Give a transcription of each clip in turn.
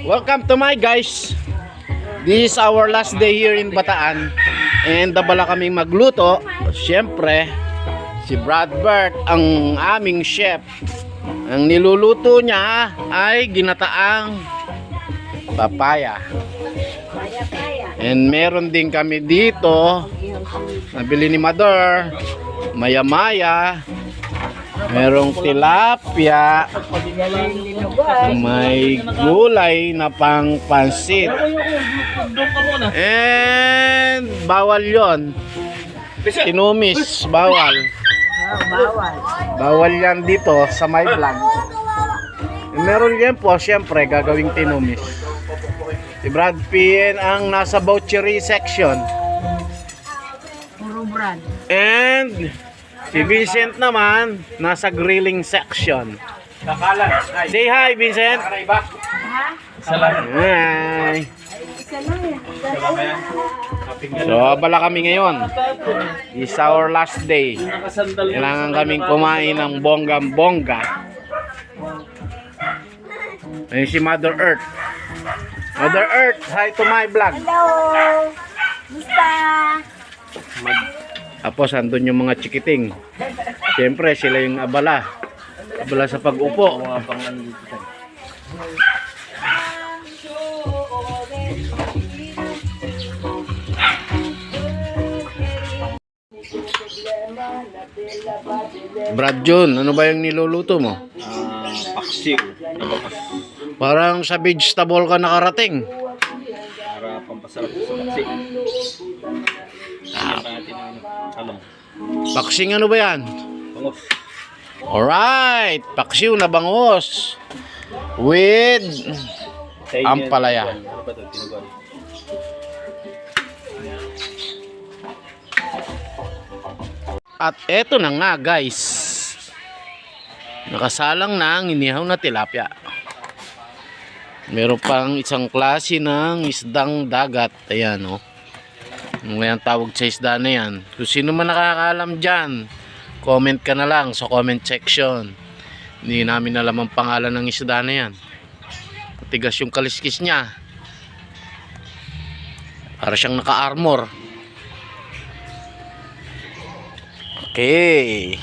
Welcome to my guys. This is our last day here in Bataan. And dabala kaming magluto. Siyempre, si Brad Bert ang aming chef. Ang niluluto niya ay ginataang papaya. And meron din kami dito nabili ni Mother, maya-maya. Merong tilapia, may gulay na pang pansit, and bawal yon, tinumis, bawal yan dito sa my vlog. Meron yan po, syempre gagawing tinumis. Si Brad P ang nasa butchery section, and si Vincent naman nasa grilling section. Say hi, Vincent. Hi. So, abala kami ngayon. It's our last day. Kailangan kaming kumain ng bonggang-bongga. Ayun si Mother Earth. Mother Earth, hi to my vlog. Hello. Musta? Tapos andun yung mga chikiting. Siyempre sila yung abala sa pag-upo. Brad John, ano ba yung niluluto mo? Paksiw. Parang sa vegetable ka nakarating. Para pampasarap sa paksiw. Paksing ano ba yan? Bangos. Alright, paksiw na bangos with ampalaya. Ano ba ito? Tinugan. At eto na nga guys, nakasalang na ang inihaw na tilapia. Meron pang isang klase ng isdang dagat. Ayan o. Ano yan tawag sa isda na yan? Kung sino man nakakaalam dyan, comment ka na lang sa comment section. Hindi namin alam ang pangalan ng isda na yan. Matigas yung kaliskis niya. Para siyang naka-armor. Okay.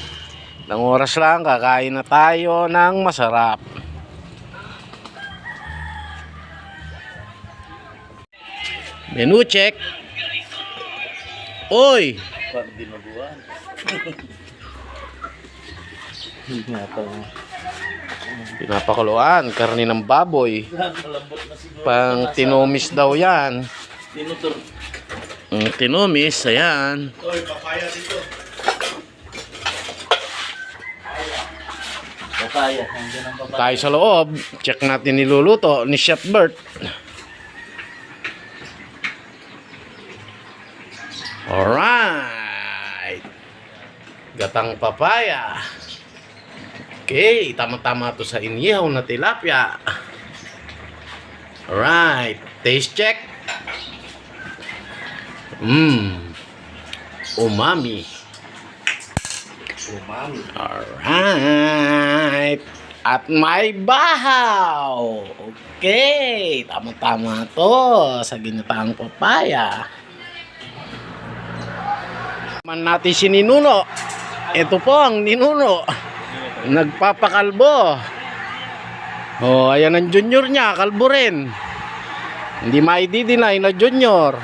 Ilang oras lang, kakain na tayo ng masarap. Menu check. Oy! Dinuguan. Pinapakuluan, karne ng baboy. Pang tinumis daw yan. Tinutur. Tinumis, ayan. Oy, papaya dito. Papaya. Nandiyan ang papaya. Tayo sa loob, check natin niluluto ni Chef Bert. Alright. Gatang papaya. Okay, tama-tama to sa inihaw na tilapia. Alright, taste check. Umami. Alright. At may bahaw. Okay, tama-tama to sa ginataang papaya. Man natin si Ninuno. Ito po ang Ninuno. Nagpapakalbo. Oh, ayan ang junior niya, kalbo rin. Hindi maididinay na junior.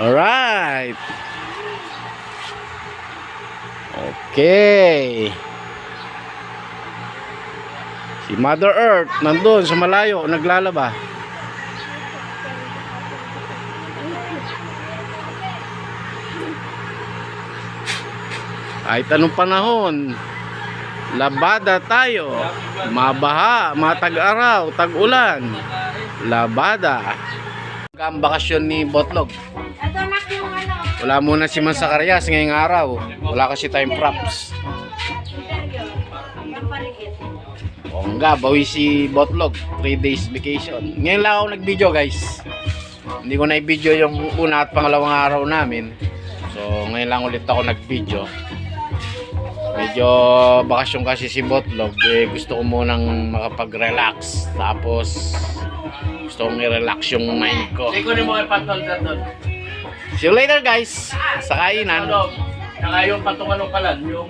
Alright. Okay. Si Mother Earth nandun sa malayo, naglalaba. Kahit anong panahon, labada tayo. Mabaha, matag-araw, tag-ulan, labada. Ang bakasyon ni Botlog. Wala muna si Man Zacarias ngayong araw. Wala kasi tayong props. Bongga, bawi si Botlog. 3 days vacation. Ngayon lang ako nag-video guys. Hindi ko na i-video yung una at pangalawang araw namin. So ngayon lang ulit ako nag-video. Medyo bakasyon kasi si Botlog, gusto ko munang makapag-relax. Tapos Gusto kong i-relax yung mind ko. Ikunin mo yung pantolder doon. See you later guys. Sa kainan. Ano? Saka yung patungan ng kalan, yung